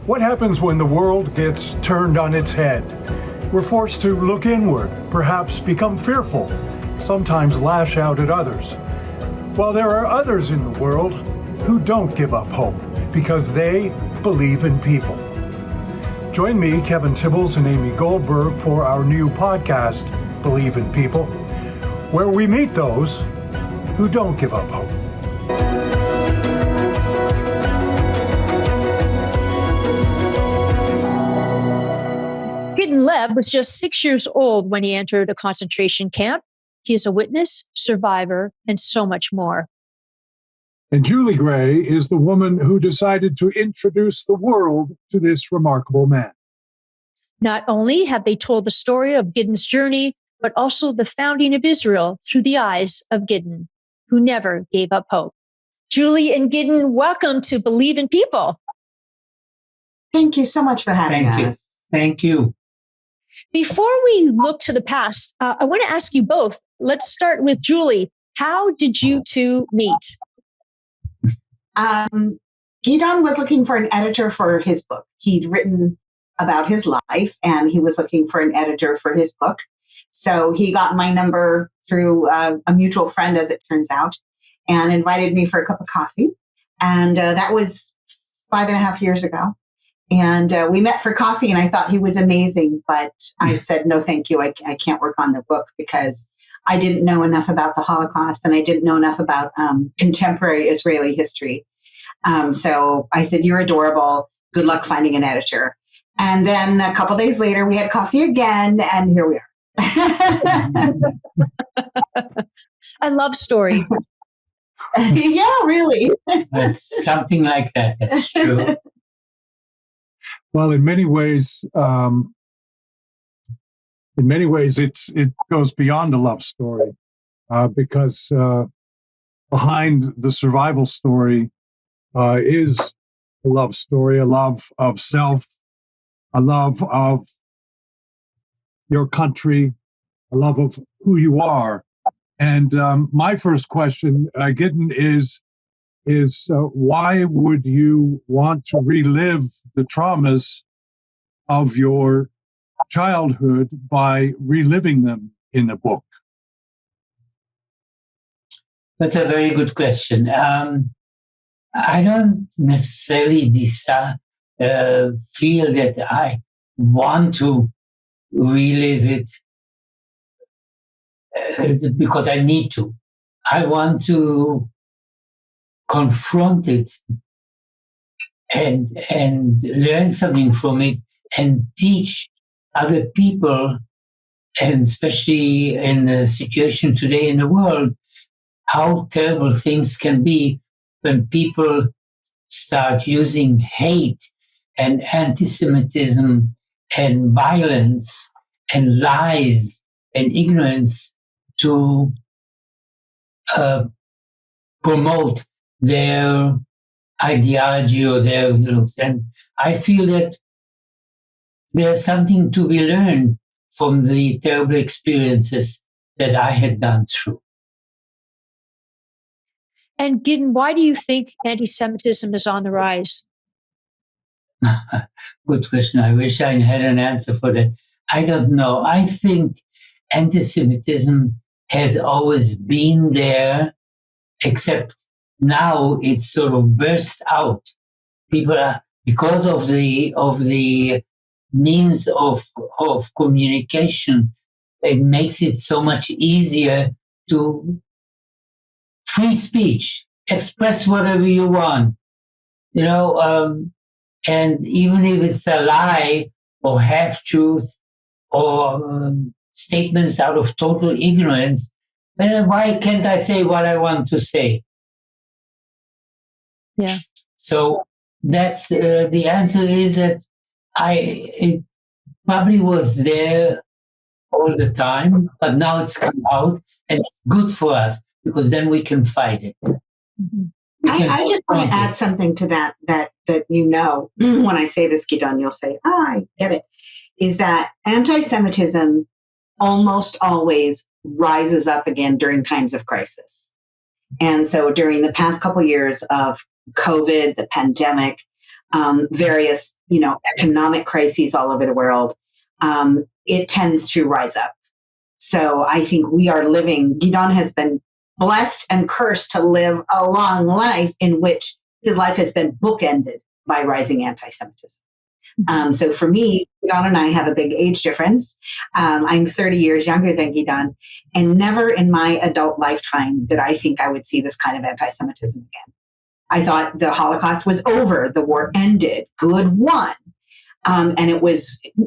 What happens when the world gets turned on its head? We're forced to look inward, perhaps become fearful, sometimes lash out at others. While there are others in the world who don't give up hope because they believe in people. Join me, Kevin Tibbles, and Amy Goldberg for our new podcast, Believe in People, where we meet those who don't give up hope. Gidon Lev was just 6 years old when he entered a concentration camp. He is a witness, survivor, and so much more. And Julie Gray is the woman who decided to introduce the world to this remarkable man. Not only have they told the story of Gidon's journey, but also the founding of Israel through the eyes of Gidon, who never gave up hope. Julie and Gidon, welcome to Believe in People. Thank you so much for having us. Thank you. Before we look to the past, I want to ask you both. Let's start with Julie. How did you two meet? Gidon was looking for an editor for his book. He'd written about his life, and he was looking for an editor for his book. So he got my number through a mutual friend, as it turns out, and invited me for a cup of coffee. And that was 5.5 years ago. And we met for coffee, and I thought he was amazing. But I said, no, thank you. I can't work on the book because I didn't know enough about the Holocaust, and I didn't know enough about contemporary Israeli history. So I said, you're adorable. Good luck finding an editor. And then a couple days later, we had coffee again, and here we are. I love story. Yeah, really. It's something like that. That's true. Well, in many ways, it goes beyond a love story because behind the survival story is a love story, a love of self, a love of your country, a love of who you are. And my first question, Gidon, is why would you want to relive the traumas of your childhood by reliving them in a book? That's a very good question. I don't necessarily feel that I want to relive it because I need to. I want to confront it and learn something from it and teach other people, and especially in the situation today in the world, how terrible things can be when people start using hate and anti-Semitism and violence and lies and ignorance to promote their ideology or their looks. And I feel that there's something to be learned from the terrible experiences that I had gone through. And Gidon, why do you think anti-Semitism is on the rise? Good question. I wish I had an answer for that. I don't know. I think anti-Semitism has always been there, except now it's sort of burst out. People are, because of the means of communication, it makes it so much easier to free speech, express whatever you want, and even if it's a lie or half truth or statements out of total ignorance, why can't I say what I want to say? Yeah. So that's the answer is that it probably was there all the time, but now it's come out, and it's good for us because then we can fight it. Mm-hmm. I just want to add something to that when I say this, Gidon, you'll say, I get it, is that anti-Semitism almost always rises up again during times of crisis. And so during the past couple of years of COVID, the pandemic, various, economic crises all over the world, it tends to rise up. So I think Gidon has been blessed and cursed to live a long life in which his life has been bookended by rising anti-Semitism. So for me, Gidon and I have a big age difference. I'm 30 years younger than Gidon, and never in my adult lifetime did I think I would see this kind of anti-Semitism again. I thought the Holocaust was over. The war ended. Good won. And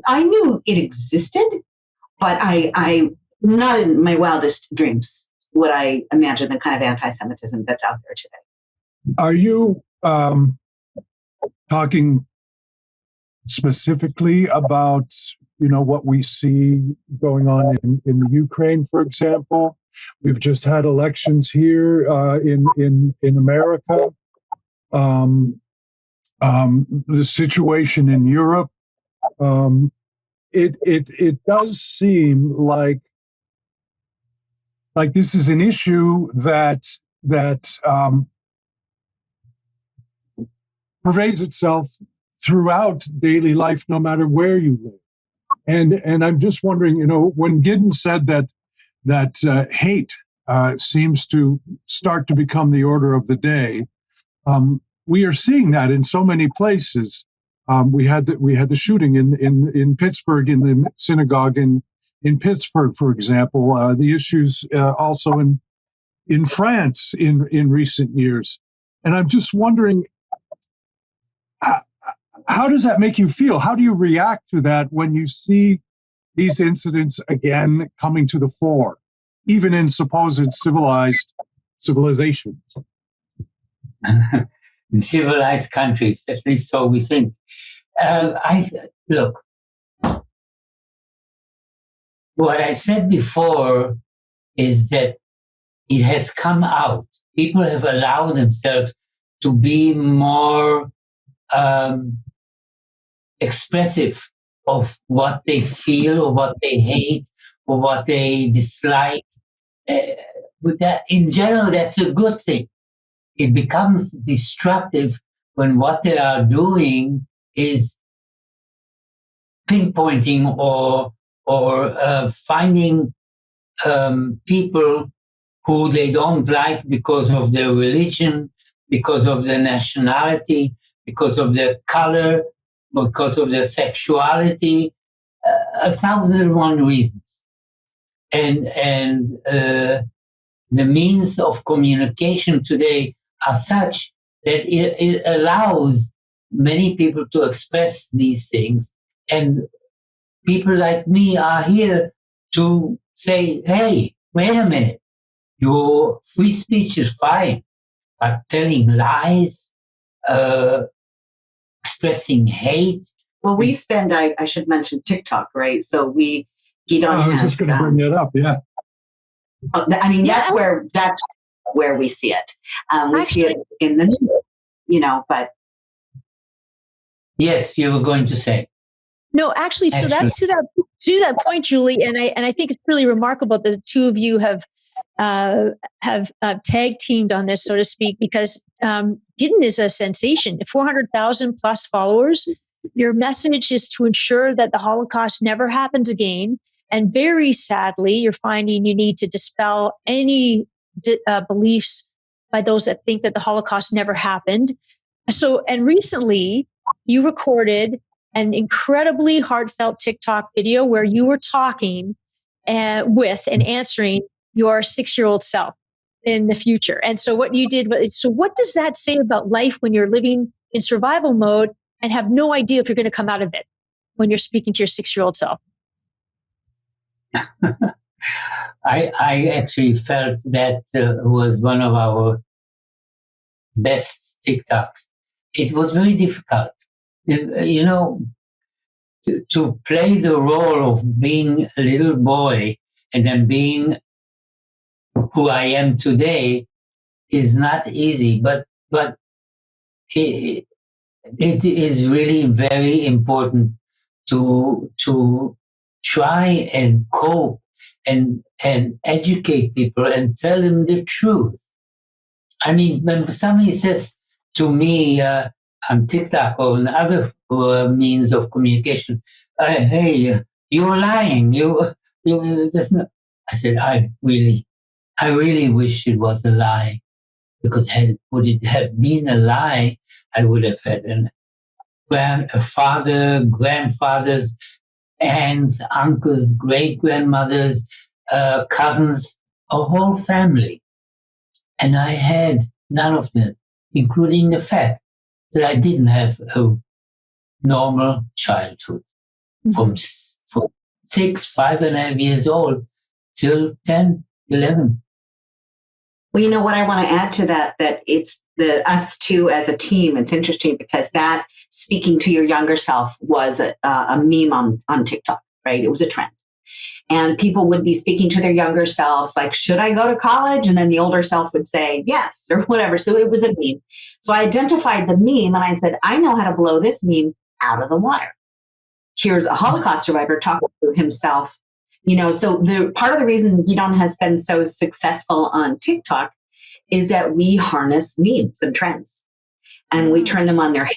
I knew it existed, but I not in my wildest dreams would I imagine the kind of anti-Semitism that's out there today. Are you talking specifically about, what we see going on in the Ukraine, for example? We've just had elections here in America. The situation in Europe. It does seem like this is an issue that pervades itself throughout daily life, no matter where you live. And I'm just wondering, when Gidon said that hate seems to start to become the order of the day, we are seeing that in so many places. We had the shooting in Pittsburgh, in the synagogue in Pittsburgh, for example. The issues also in France in recent years, and I'm just wondering, how does that make you feel? How do you react to that when you see these incidents again coming to the fore, even in supposed civilizations? In civilized countries, at least so we think. Look, what I said before is that it has come out. People have allowed themselves to be more expressive of what they feel or what they hate or what they dislike. But that, in general, that's a good thing. It becomes destructive when what they are doing is pinpointing or finding people who they don't like because of their religion, because of their nationality, because of their color, because of their sexuality, 1,001 reasons. And the means of communication today are such that it allows many people to express these things. And people like me are here to say, hey, wait a minute, your free speech is fine, but telling lies, expressing hate. Well, we spend, I should mention TikTok, right? So Gidon I was just going to bring that up, yeah. I mean, that's where we see it. We see it in the news, but. Yes, you were going to say. No, actually, so that to that point, Julie, and I think it's really remarkable that the two of you have tag teamed on this, so to speak, because Gidon is a sensation. 400,000 plus followers. Your message is to ensure that the Holocaust never happens again. And very sadly, you're finding you need to dispel any beliefs by those that think that the Holocaust never happened. So, and recently you recorded an incredibly heartfelt TikTok video where you were talking with and answering your 6-year-old self in the future. And so what you did, so what does that say about life when you're living in survival mode and have no idea if you're going to come out of it when you're speaking to your 6-year-old self? I actually felt that was one of our best TikToks. It was very difficult. To play the role of being a little boy and then being who I am today is not easy, but it is really very important to try and cope and educate people and tell them the truth. I mean, when somebody says to me, on TikTok or on other means of communication, hey, you're lying. You just not. I said, I really wish it was a lie, because would it have been a lie, I would have had a father, grandfathers, aunts, uncles, great grandmothers, cousins, a whole family. And I had none of them, including the fact that I didn't have a normal childhood from 6, 5.5 years old till 10, 11. Well, you know what I want to add to that it's us two as a team. It's interesting because that speaking to your younger self was a meme on TikTok, right? It was a trend. And people would be speaking to their younger selves, like, should I go to college? And then the older self would say, yes, or whatever. So it was a meme. So I identified the meme and I said, I know how to blow this meme out of the water. Here's a Holocaust survivor talking to himself. So the part of the reason Gidon has been so successful on TikTok is that we harness memes and trends and we turn them on their head.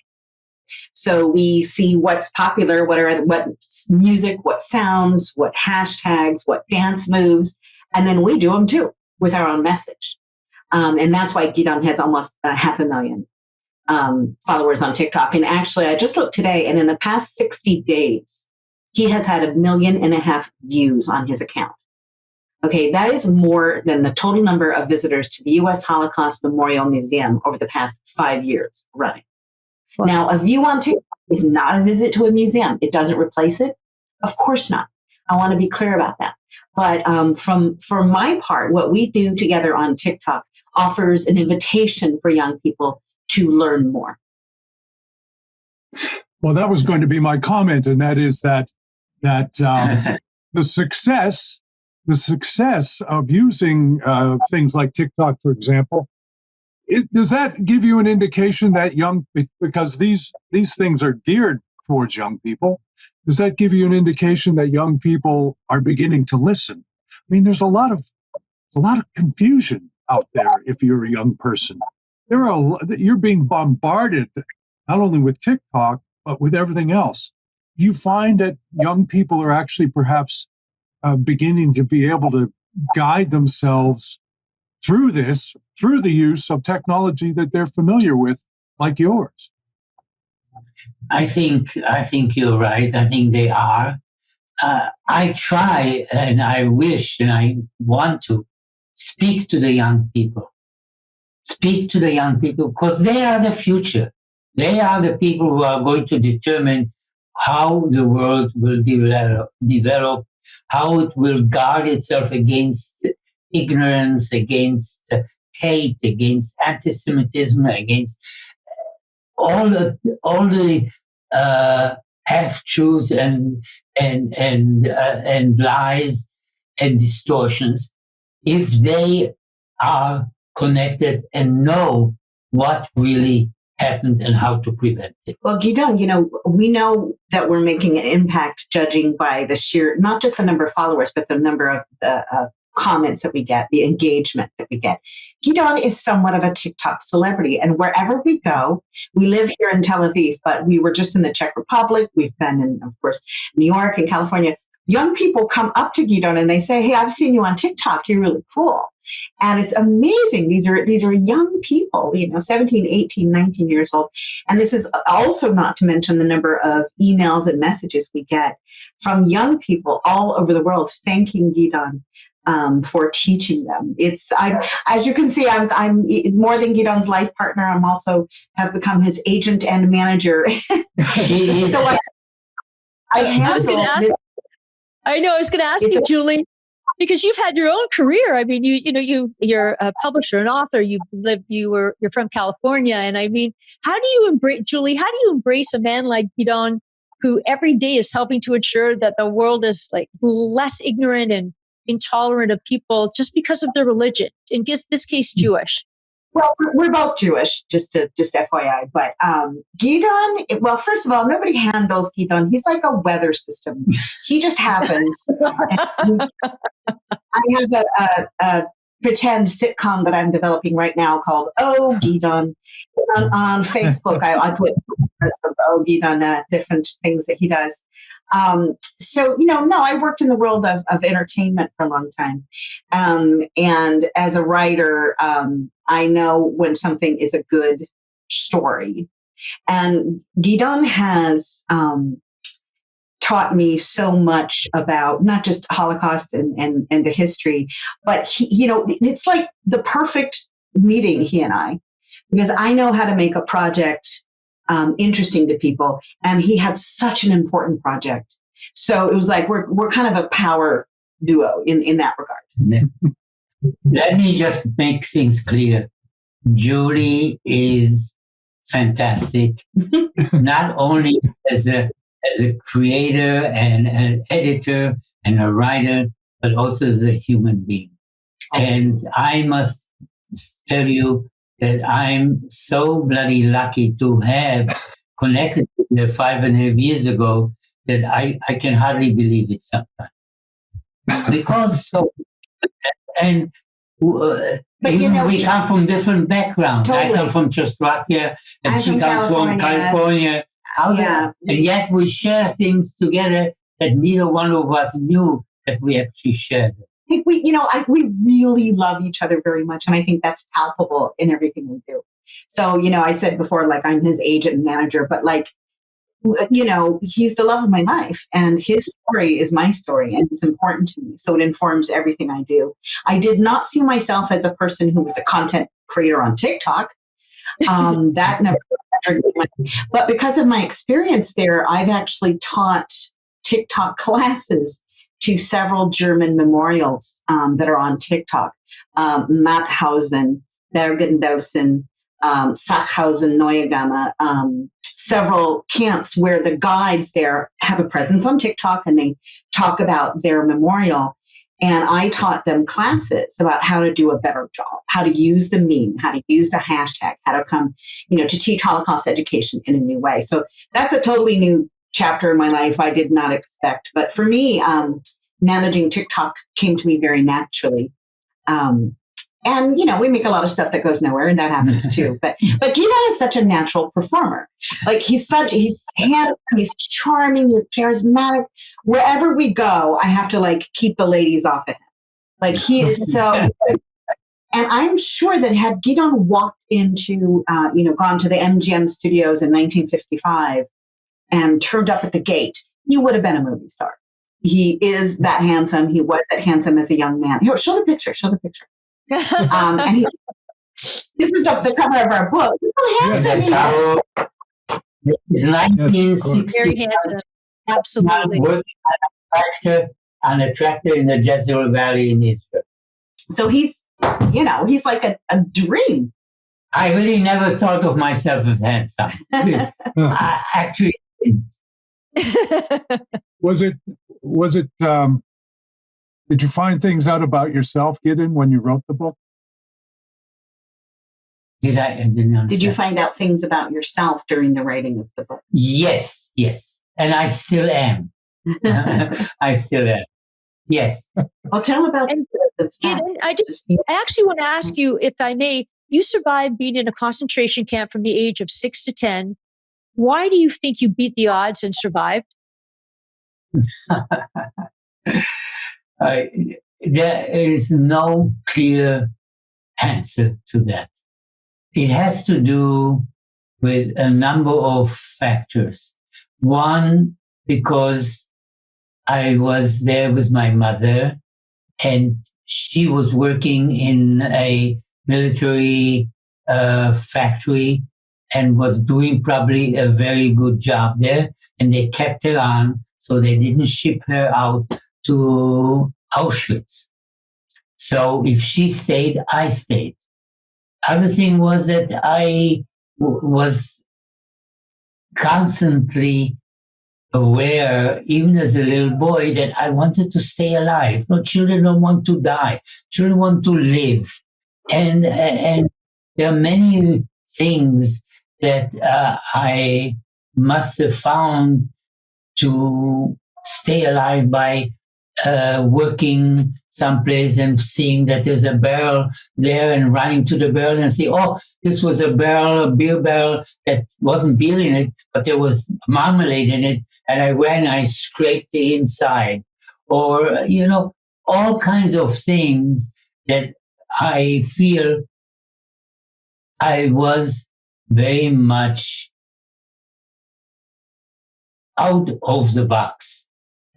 So we see what's popular, what music, what sounds, what hashtags, what dance moves, and then we do them too with our own message. And that's why Gidon has almost 500,000 followers on TikTok. And actually, I just looked today, and in the past 60 days, he has had 1.5 million views on his account. Okay, that is more than the total number of visitors to the U.S. Holocaust Memorial Museum over the past 5 years running. Wow. Now, a view on TikTok is not a visit to a museum. It doesn't replace it. Of course not. I want to be clear about that. But for my part, what we do together on TikTok offers an invitation for young people to learn more. Well, that was going to be my comment, and that is that the success of using things like TikTok, for example, does that give you an indication that because these things are geared towards young people, does that give you an indication that young people are beginning to listen? I mean, there's a lot of confusion out there if you're a young person. You're being bombarded not only with TikTok, but with everything else. You find that young people are actually perhaps beginning to be able to guide themselves through the use of technology that they're familiar with, like yours. I think you're right. I think they are. I try and I wish and I want to speak to the young people. Speak to the young people because they are the future. They are the people who are going to determine how the world will develop, how it will guard itself against ignorance, against hate, against anti-Semitism, against all the half-truths and lies and distortions. If they are connected and know what really happened and how to prevent it. Well, Gidon, we know that we're making an impact judging by the sheer, not just the number of followers, but the number of the comments that we get, the engagement that we get. Gidon is somewhat of a TikTok celebrity. And wherever we go, we live here in Tel Aviv, but we were just in the Czech Republic. We've been in, of course, New York and California. Young people come up to Gidon and they say, hey, I've seen you on TikTok. You're really cool. And it's amazing. These are young people, 17, 18, 19 years old. And this is also not to mention the number of emails and messages we get from young people all over the world thanking Gidon for teaching them. As you can see, I'm more than Gidon's life partner. I'm also have become his agent and manager. So I was going to ask you, Julie, because you've had your own career. I mean, you're a publisher, an author. You're from California, and I mean, how do you embrace a man like Gidon, who every day is helping to ensure that the world is like less ignorant and intolerant of people just because of their religion? In this case, Jewish. Well, we're both Jewish, just FYI. But Gidon, well, first of all, nobody handles Gidon. He's like a weather system. He just happens. I have a pretend sitcom that I'm developing right now called Oh Gidon. On Facebook, I put Oh Gidon, different things that he does. So, no, I worked in the world of entertainment for a long time. And as a writer, I know when something is a good story. And Gidon has taught me so much about not just Holocaust and the history, but it's like the perfect meeting, he and I, because I know how to make a project interesting to people, and he had such an important project. So it was like we're kind of a power duo in that regard. Let me just make things clear. Julie is fantastic, not only as a creator and an editor and a writer, but also as a human being. And I must tell you that I'm so bloody lucky to have connected with her 5.5 years ago that I can hardly believe it sometimes. Because so, and we come from different backgrounds. Totally. I come from Czechoslovakia, and she comes from California. And yet we share things together that neither one of us knew that we actually shared. I think we really love each other very much. And I think that's palpable in everything we do. So, I said before, like, I'm his agent and manager, but like, he's the love of my life, and his story is my story, and it's important to me. So it informs everything I do. I did not see myself as a person who was a content creator on TikTok. That never entered my, but because of my experience there, I've actually taught TikTok classes to several German memorials that are on TikTok. Mauthausen, Bergen-Belsen, Sachhausen, Neuengamme, several camps where the guides there have a presence on TikTok, and they talk about their memorial. And I taught them classes about how to do a better job, how to use the meme, how to use the hashtag, how to come, to teach Holocaust education in a new way. So that's a totally new chapter in my life I did not expect. But for me, managing TikTok came to me very naturally. And, we make a lot of stuff that goes nowhere, and that happens too. But Gidon is such a natural performer. Like, he's handsome, he's charming, he's charismatic. Wherever we go, I have to like keep the ladies off of him. Like, he is so, and I'm sure that had Gidon walked into, gone to the MGM studios in 1955 and turned up at the gate, he would have been a movie star. He is that handsome. He was that handsome as a young man. Here, show the picture. And this is the cover of our book. How handsome he is. It's 1960. Very handsome. Absolutely. An attractor in the Jezreel Valley in Israel. So he's like a dream. I really never thought of myself as handsome. I actually didn't. Was it did you find things out about yourself, Gidon, when you wrote the book? Did I didn't understand. Did you find out things about yourself during the writing of the book? Yes. And I still am. I still am. Yes. Well, tell about the Gidon, I actually want to ask you, if I may, you survived being in a concentration camp from the age of 6 to 10. Why do you think you beat the odds and survived? There is no clear answer to that. It has to do with a number of factors. One, because I was there with my mother, and she was working in a military factory and was doing probably a very good job there, and they kept her on, so they didn't ship her out to Auschwitz. So if she stayed, I stayed. Other thing was that I was constantly aware, even as a little boy, that I wanted to stay alive. No, children don't want to die. Children want to live. And there are many things that I must have found to stay alive by working someplace and seeing that there's a barrel there and running to the barrel and say, oh, this was a beer barrel that wasn't beer in it, but there was marmalade in it. And I went and I scraped the inside. Or, all kinds of things that I feel I was very much out of the box,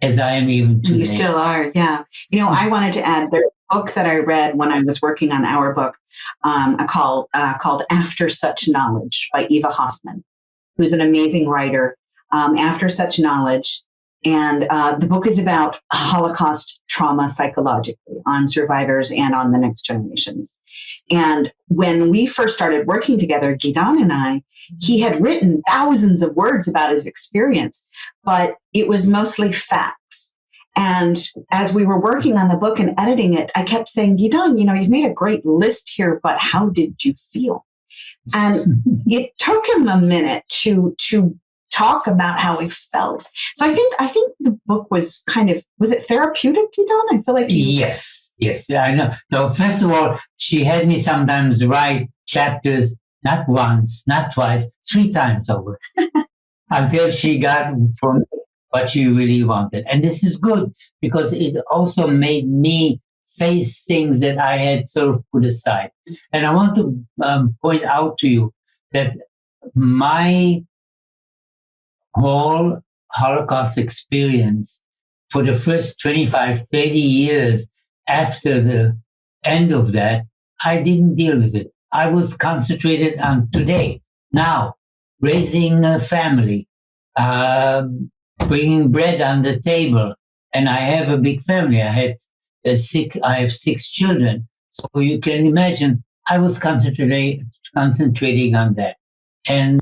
as I am even today. You still are, yeah. I wanted to add, there's a book that I read when I was working on our book called After Such Knowledge by Eva Hoffman, who's an amazing writer. After Such Knowledge. And the book is about Holocaust trauma psychologically on survivors and on the next generations. And when we first started working together, Gidon and I, he had written thousands of words about his experience, but it was mostly facts. And as we were working on the book and editing it, I kept saying, Gidon, you've made a great list here, but how did you feel? And it took him a minute to talk about how he felt. So I think the book was was it therapeutic, Gidon? I feel like Yes, I know. No, first of all, she had me sometimes write chapters, not once, not twice, 3 times over, until she got from what she really wanted. And this is good because it also made me face things that I had sort of put aside. And I want to point out to you that my whole Holocaust experience for the first 25, 30 years after the end of that, I didn't deal with it. I was concentrated on today, now, raising a family, bringing bread on the table. And I have a big family. I have 6 children. So you can imagine I was concentrating on that. And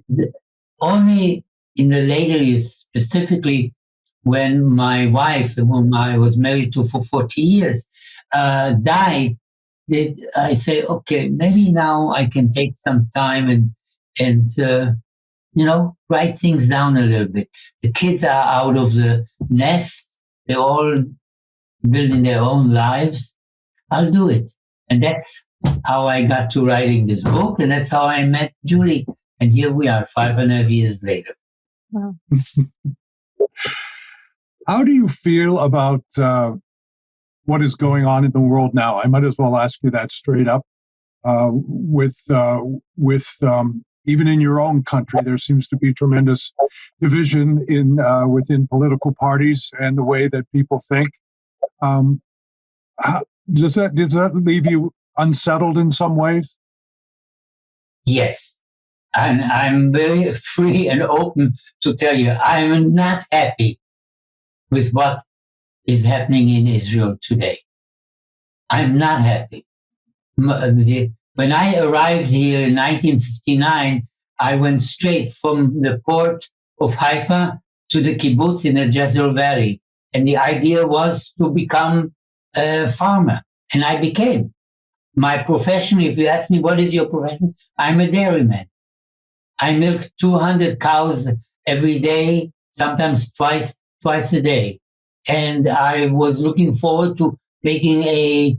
only in the later years, specifically when my wife, whom I was married to for 40 years, died, I say, okay, maybe now I can take some time and write things down a little bit. The kids are out of the nest. They're all building their own lives. I'll do it. And that's how I got to writing this book. And that's how I met Julie. And here we are 5.5 years later. Wow. How do you feel about what is going on in the world now? I might as well ask you that straight up. With even in your own country, there seems to be tremendous division within political parties and the way that people think. Does that leave you unsettled in some ways? Yes. And I'm very free and open to tell you, I'm not happy with what is happening in Israel today. I'm not happy. When I arrived here in 1959, I went straight from the port of Haifa to the kibbutz in the Jezreel Valley. And the idea was to become a farmer. And I became. My profession, if you ask me, what is your profession? I'm a dairyman. I milk 200 cows every day, sometimes twice a day. And I was looking forward to making a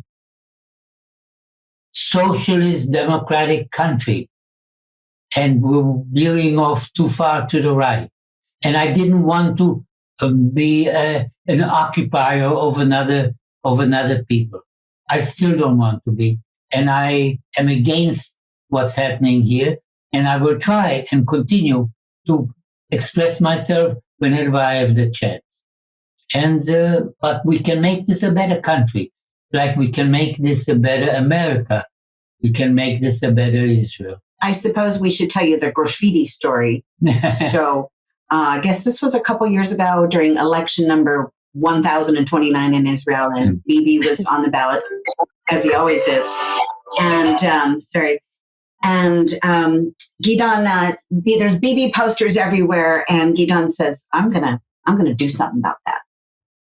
socialist democratic country. And we were veering off too far to the right. And I didn't want to be an occupier of another people. I still don't want to be. And I am against what's happening here. And I will try and continue to express myself whenever I have the chance. And but we can make this a better country, like we can make this a better America. We can make this a better Israel. I suppose we should tell you the graffiti story. So I guess this was a couple years ago during election number 1029 in Israel, and Bibi was on the ballot, as he always is. And And Gidon, there's Bibi posters everywhere, and Gidon says, "I'm gonna do something about that."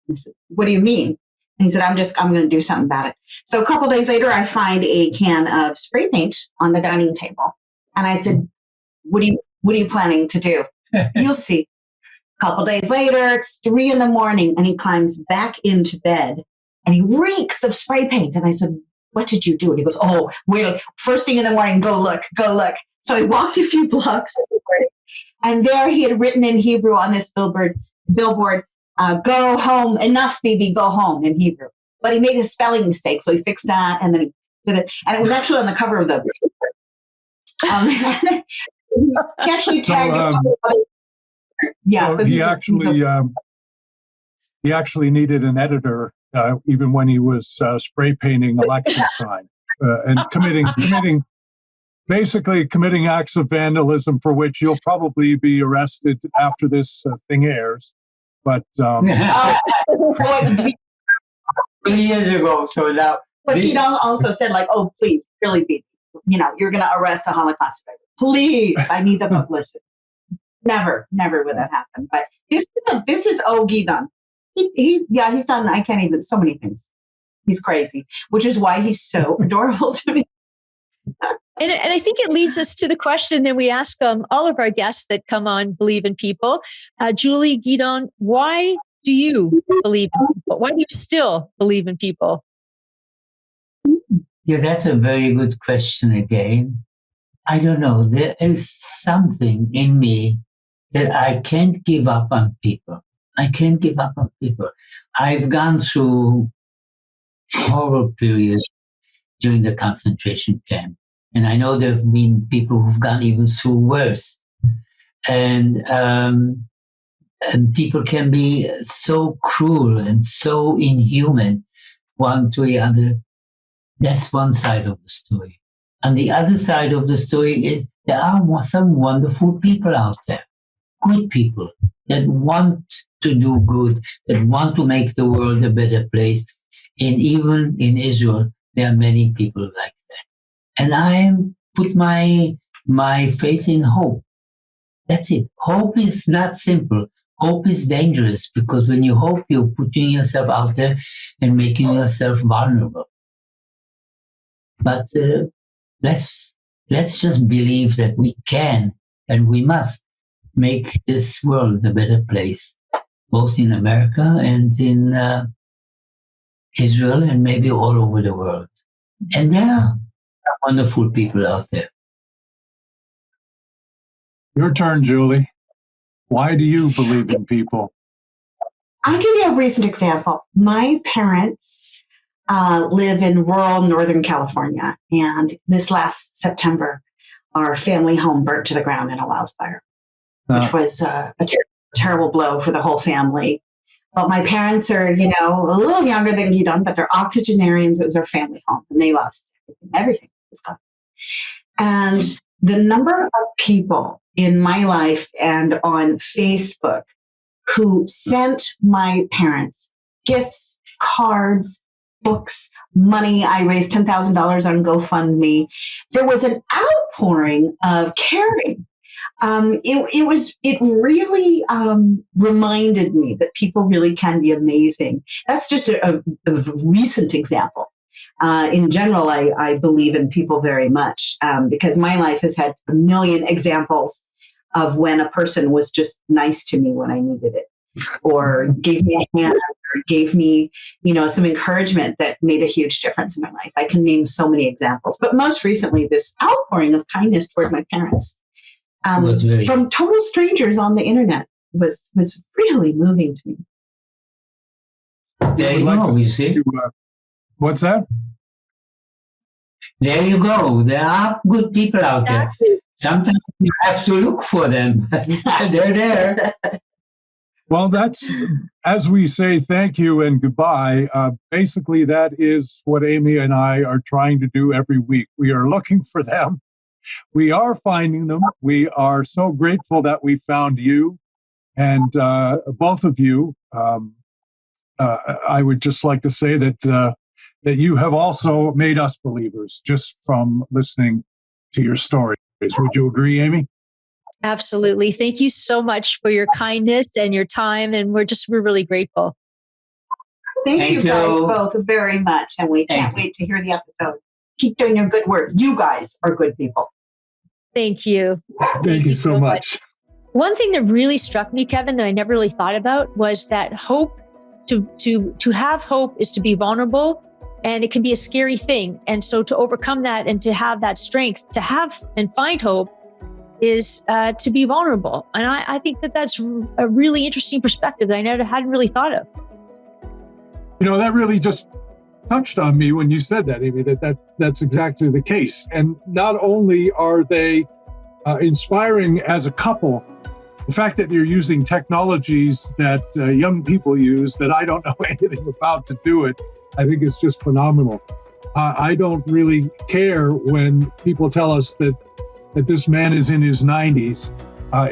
I said, "What do you mean?" And he said, I'm gonna do something about it. So a couple days later, I find a can of spray paint on the dining table, and I said, "What are you planning to do?" "You'll see." A A couple days later, it's 3 a.m, and he climbs back into bed and he reeks of spray paint. And I said, what did you do? And he goes, oh, well, first thing in the morning, go look. So he walked a few blocks, and there he had written in Hebrew on this billboard, go home, enough, baby, go home, in Hebrew. But he made a spelling mistake, so he fixed that, and then he did it. And it was actually on the cover of the he actually tagged so he actually needed an editor, even when he was spray painting election sign and committing acts of vandalism for which you'll probably be arrested after this thing airs. But 3 years ago, so now. But he also said, like, oh, please, really, be, you're going to arrest a Holocaust survivor. Please, I need the publicity. Never would that happen. But this is Gidon. He's done, I can't even, so many things. He's crazy, which is why he's so adorable to me. And I think it leads us to the question that we ask all of our guests that come on Believe in People. Julie, Gidon, why do you believe in people? Why do you still believe in people? Yeah, that's a very good question again. I don't know. There is something in me that I can't give up on people. I've gone through horrible periods during the concentration camp. And I know there have been people who've gone even through worse. And people can be so cruel and so inhuman one to the other. That's one side of the story. And the other side of the story is there are some wonderful people out there, good people that want to do good, that want to make the world a better place. And even in Israel, there are many people like that. And I put my faith in hope. That's it. Hope is not simple. Hope is dangerous because when you hope, you're putting yourself out there and making yourself vulnerable. But let's just believe that we can and we must make this world a better place, both in America and in Israel and maybe all over the world. And there are wonderful people out there. Your turn, Julie. Why do you believe in people? I'll give you a recent example. My parents live in rural Northern California, and this last September, our family home burnt to the ground in a wildfire, which was a terrible blow for the whole family. But my parents are, a little younger than Gidon, but they're octogenarians. It was our family home, and they lost everything. Everything was gone. And the number of people in my life and on Facebook who sent my parents gifts, cards, books, money. I raised $10,000 on GoFundMe. There was an outpouring of caring. It really reminded me that people really can be amazing. That's just a recent example. In general, I believe in people very much because my life has had a million examples of when a person was just nice to me when I needed it, or gave me a hand, or gave me, some encouragement that made a huge difference in my life. I can name so many examples, but most recently, this outpouring of kindness toward my parents from total strangers on the internet was really moving to me. There you go, you see? What's that? There you go. There are good people out there. Sometimes you have to look for them. They're there. Well, that's, as we say thank you and goodbye, basically that is what Amy and I are trying to do every week. We are looking for them. We are finding them. We are so grateful that we found you and both of you. I would just like to say that you have also made us believers just from listening to your stories. Would you agree, Amy? Absolutely. Thank you so much for your kindness and your time. And we're really grateful. Thank you guys both very much. And we can't wait to hear the episode. Keep doing your good work. You guys are good people. Thank you. Thank you so much. One thing that really struck me, Kevin, that I never really thought about was that hope, to have hope is to be vulnerable, and it can be a scary thing. And so to overcome that and to have that strength to have and find hope is to be vulnerable. And I think that that's a really interesting perspective that I hadn't really thought of. That really just touched on me when you said that, Amy, that's exactly the case. And not only are they inspiring as a couple, the fact that you're using technologies that young people use that I don't know anything about to do it, I think is just phenomenal. I don't really care when people tell us that this man is in his 90s.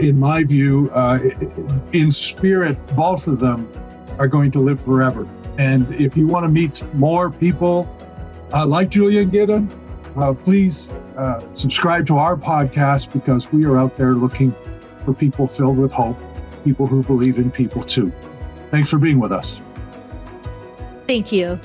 In my view, in spirit, both of them are going to live forever. And if you want to meet more people like Julia and Gidon, please subscribe to our podcast, because we are out there looking for people filled with hope, people who believe in people too. Thanks for being with us. Thank you.